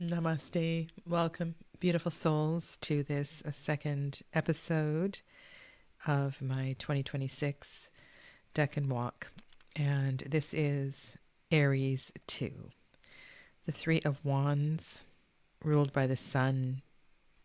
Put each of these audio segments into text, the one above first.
Namaste. Welcome, beautiful souls, to this second episode of my 2026 Decan Walk. And this is Aries 2. The Three of Wands, ruled by the Sun,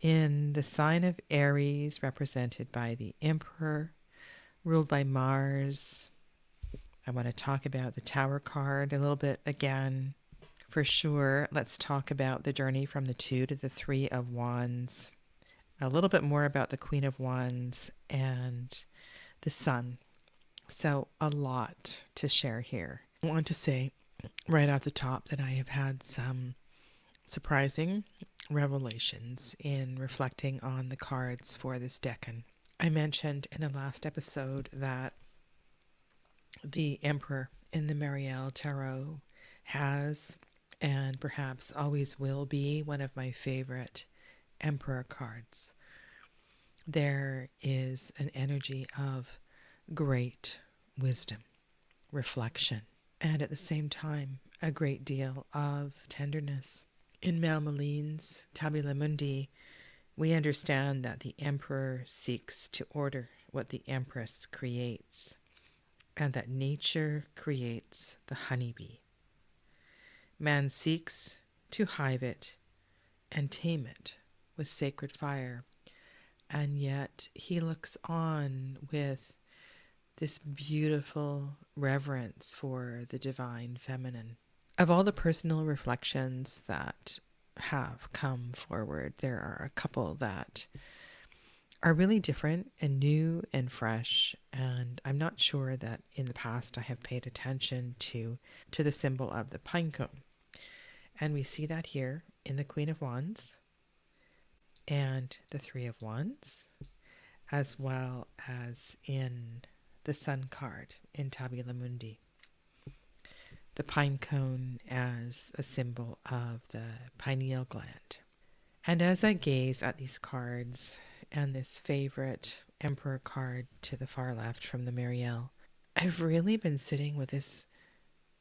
in the sign of Aries, represented by the Emperor, ruled by Mars. I want to talk about the Tower card a little bit again. For sure, let's talk about the journey from the 2 to the 3 of Wands, a little bit more about the Queen of Wands and the Sun. So a lot to share here. I want to say right off the top that I have had some surprising revelations in reflecting on the cards for this decan. I mentioned in the last episode that the Emperor in the Marielle Tarot has and perhaps always will be one of my favorite Emperor cards. There is an energy of great wisdom, reflection, and at the same time, a great deal of tenderness. In Mel Moline's Tabula Mundi, we understand that the Emperor seeks to order what the Empress creates, and that nature creates the honeybee. Man seeks to hive it and tame it with sacred fire, and yet he looks on with this beautiful reverence for the divine feminine. Of all the personal reflections that have come forward, there are a couple that are really different and new and fresh, and I'm not sure that in the past I have paid attention to the symbol of the pine cone. And we see that here in the Queen of Wands and the Three of Wands, as well as in the Sun card in Tabula Mundi. The pine cone as a symbol of the pineal gland. And as I gaze at these cards and this favorite Emperor card to the far left from the Marielle, I've really been sitting with this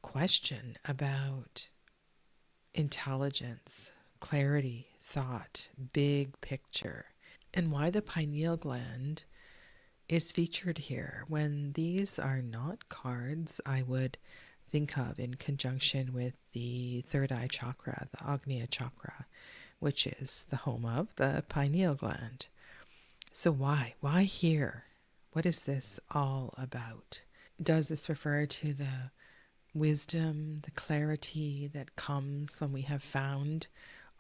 question about intelligence, clarity, thought, big picture, and why the pineal gland is featured here when these are not cards I would think of in conjunction with the third eye chakra, the Agnya chakra, which is the home of the pineal gland. So why? Why here? What is this all about? Does this refer to the wisdom, the clarity that comes when we have found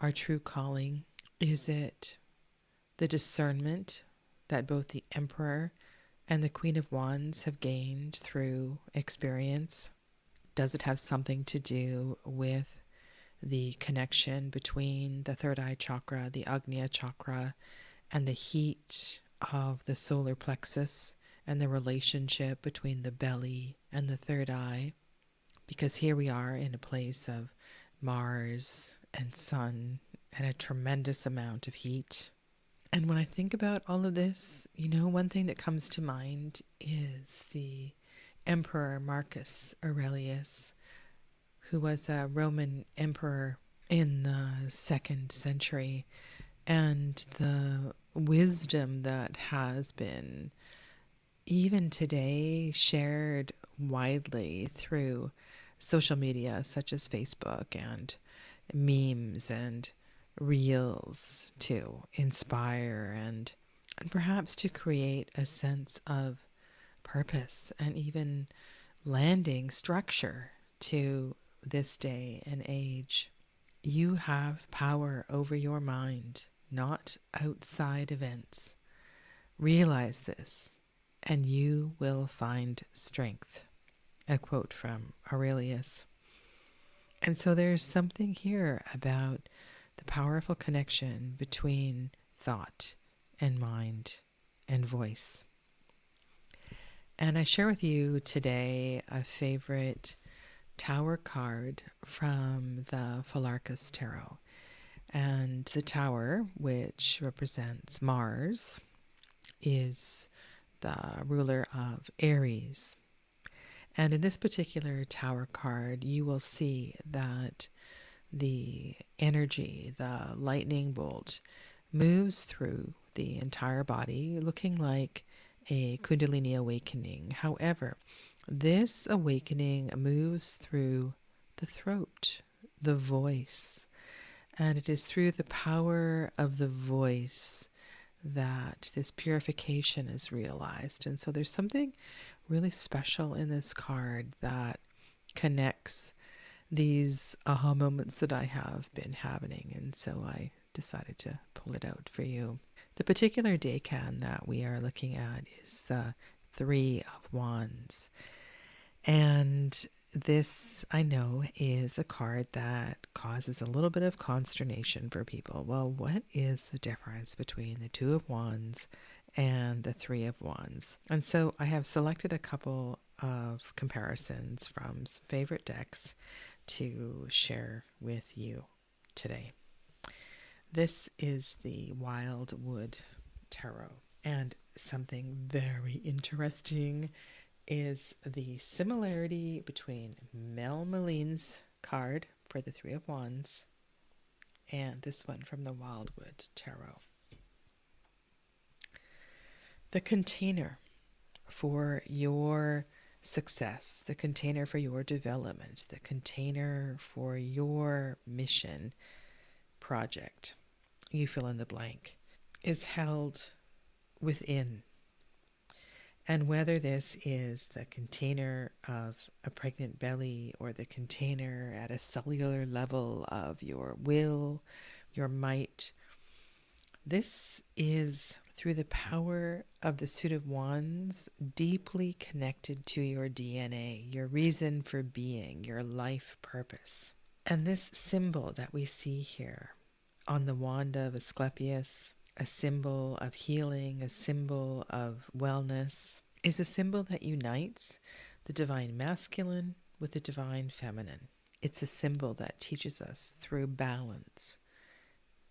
our true calling? Is it the discernment that both the Emperor and the Queen of Wands have gained through experience? Does it have something to do with the connection between the third eye chakra, the Agnya chakra, and the heat of the solar plexus and the relationship between the belly and the third eye? Because here we are in a place of Mars and Sun and a tremendous amount of heat. And when I think about all of this, one thing that comes to mind is the Emperor Marcus Aurelius, who was a Roman emperor in the 2nd century, and the wisdom that has been even today shared widely through social media such as Facebook and memes and reels to inspire and perhaps to create a sense of purpose and even landing structure to this day and age. You have power over your mind, not outside events. Realize this, and you will find strength. A quote from Aurelius. And so there's something here about the powerful connection between thought and mind and voice. And I share with you today a favorite Tower card from the Phalarcus Tarot. And the Tower, which represents Mars, is the ruler of Aries. And in this particular Tower card, you will see that the energy, the lightning bolt, moves through the entire body, looking like a Kundalini awakening. However, this awakening moves through the throat, the voice, and it is through the power of the voice that this purification is realized. And so there's something really special in this card that connects these aha moments that I have been having. And so I decided to pull it out for you. The particular decan that we are looking at is the Three of Wands. And this, I know, is a card that causes a little bit of consternation for people. Well, what is the difference between the Two of Wands and the Three of Wands? And so I have selected a couple of comparisons from some favorite decks to share with you today. This is the Wildwood Tarot, and something very interesting is the similarity between Mel Maline's card for the Three of Wands and this one from the Wildwood Tarot. The container for your success, the container for your development, the container for your mission, project, you fill in the blank, is held within. And whether this is the container of a pregnant belly or the container at a cellular level of your will, your might, this is through the power of the Suit of Wands deeply connected to your DNA, your reason for being, your life purpose. And this symbol that we see here on the wand of Asclepius, a symbol of healing, a symbol of wellness, is a symbol that unites the divine masculine with the divine feminine. It's a symbol that teaches us through balance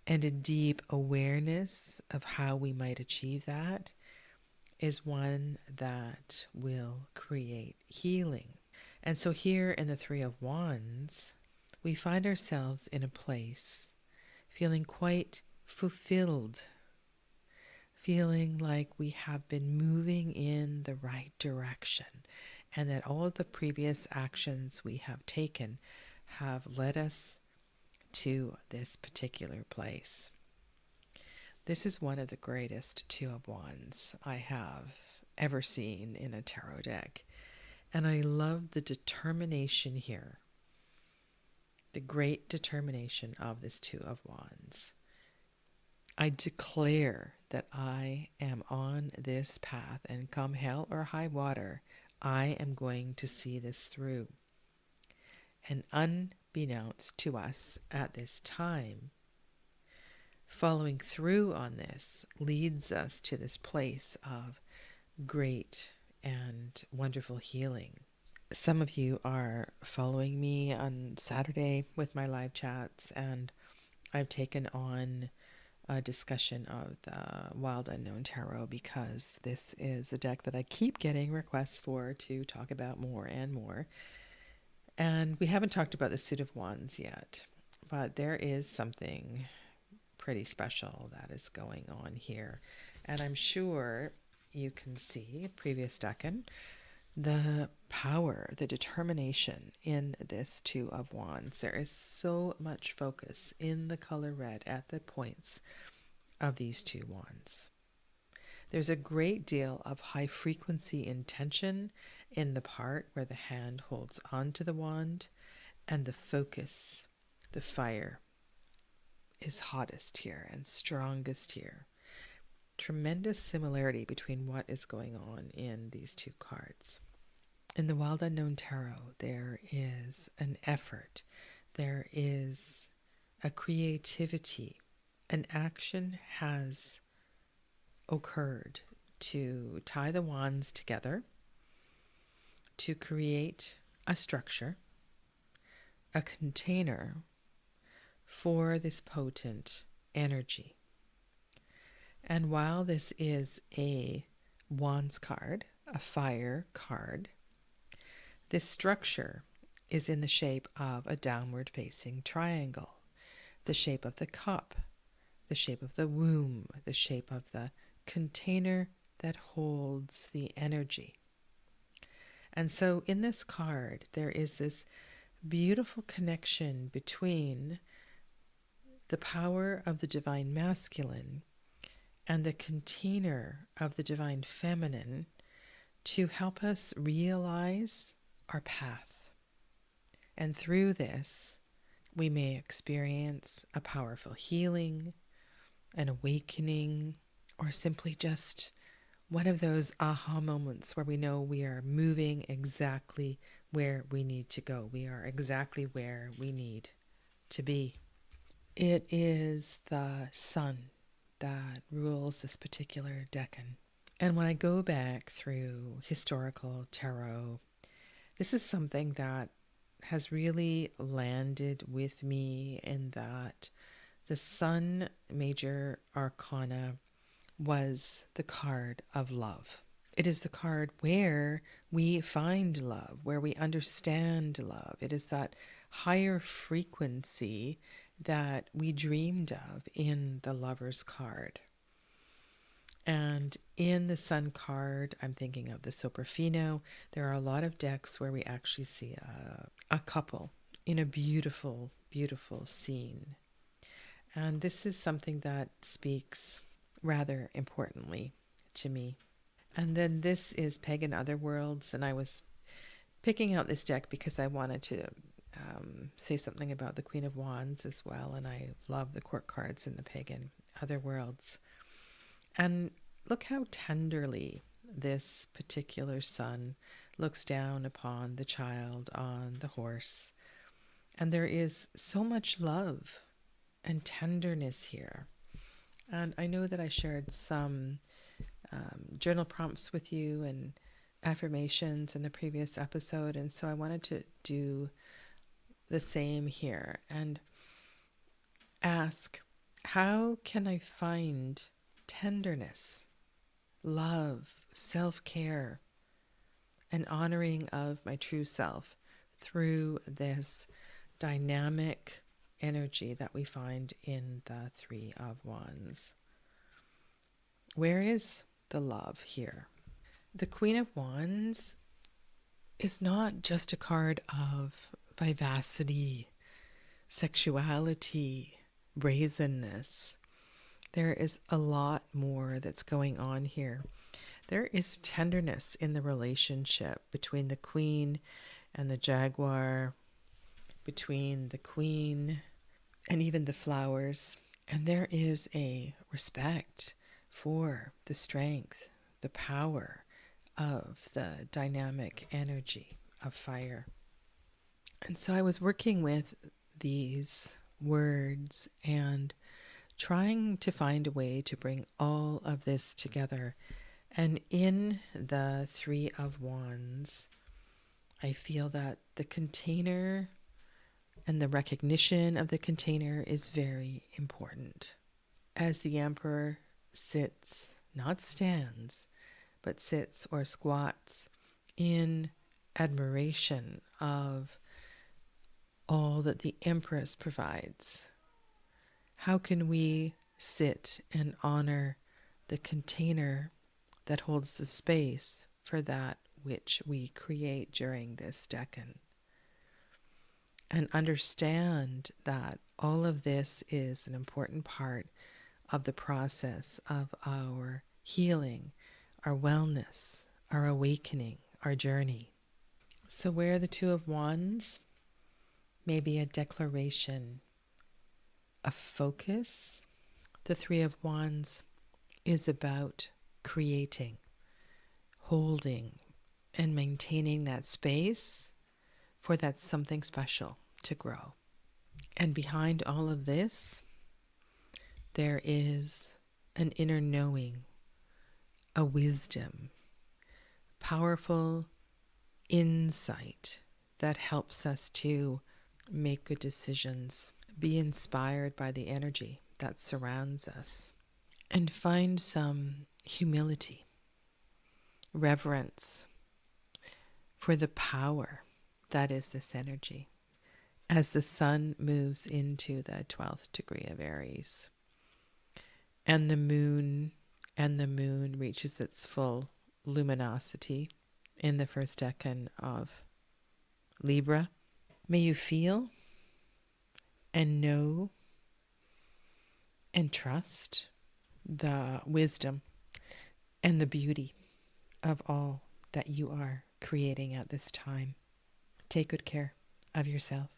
and a deep awareness of how we might achieve that is one that will create healing. And so here in the Three of Wands, we find ourselves in a place feeling quite fulfilled, feeling like we have been moving in the right direction and that all of the previous actions we have taken have led us to this particular place. This is one of the greatest Two of Wands I have ever seen in a tarot deck. And I love the determination here, the great determination of this Two of Wands. I declare that I am on this path, and come hell or high water, I am going to see this through. And unbeknownst to us at this time, following through on this leads us to this place of great and wonderful healing. Some of you are following me on Saturday with my live chats, and I've taken on a discussion of the Wild Unknown Tarot because this is a deck that I keep getting requests for to talk about more and more. And we haven't talked about the Suit of Wands yet, but there is something pretty special that is going on here. And I'm sure you can see, previous decan, the power, the determination in this Two of Wands. There is so much focus in the color red at the points of these two wands. There's a great deal of high frequency intention in the part where the hand holds onto the wand, and the focus, the fire, is hottest here and strongest here. Tremendous similarity between what is going on in these two cards. In the Wild Unknown Tarot, there is an effort, there is a creativity, an action has occurred to tie the wands together, to create a structure, a container for this potent energy. And while this is a wands card, a fire card, this structure is in the shape of a downward facing triangle, the shape of the cup, the shape of the womb, the shape of the container that holds the energy. And so in this card, there is this beautiful connection between the power of the divine masculine and the container of the divine feminine to help us realize our path. And through this, we may experience a powerful healing, an awakening, or simply just one of those aha moments where we know we are moving exactly where we need to go. We are exactly where we need to be. It is the sun that rules this particular decan. And when I go back through historical tarot, this is something that has really landed with me in that the Sun Major Arcana was the card of love. It is the card where we find love, where we understand love. It is that higher frequency that we dreamed of in the Lover's card. And in the Sun card, I'm thinking of the Soprafino. There are a lot of decks where we actually see a couple in a beautiful, beautiful scene. And this is something that speaks rather importantly to me. And then this is Pagan Otherworlds, and I was picking out this deck because I wanted to say something about the Queen of Wands as well, and I love the court cards in the Pagan Otherworlds. And look how tenderly this particular sun looks down upon the child on the horse. And there is so much love and tenderness here. And I know that I shared some journal prompts with you and affirmations in the previous episode, and so I wanted to do the same here and ask, how can I find tenderness, love, self-care, and honoring of my true self through this dynamic energy that we find in the Three of Wands? Where is the love here? The Queen of Wands is not just a card of vivacity, sexuality, brazenness. There is a lot more that's going on here. There is tenderness in the relationship between the Queen and the Jaguar, between the Queen and even the flowers. And there is a respect for the strength, the power of the dynamic energy of fire. And so I was working with these words and trying to find a way to bring all of this together. And in the Three of Wands, I feel that the container and the recognition of the container is very important. As the Emperor sits, not stands, but sits or squats in admiration of all that the Empress provides, how can we sit and honor the container that holds the space for that which we create during this decan? And understand that all of this is an important part of the process of our healing, our wellness, our awakening, our journey. So where the Two of Wands may be a declaration, a focus, the Three of Wands is about creating, holding, and maintaining that space for that something special to grow. And behind all of this, there is an inner knowing, a wisdom, powerful insight that helps us to make good decisions, be inspired by the energy that surrounds us, and find some humility, reverence for the power, That is this energy. As the sun moves into the 12th degree of Aries, and the moon reaches its full luminosity in the first decan of Libra, may you feel and know and trust the wisdom and the beauty of all that you are creating at this time. Take good care of yourself.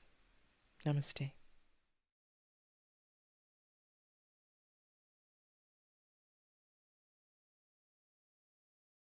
Namaste.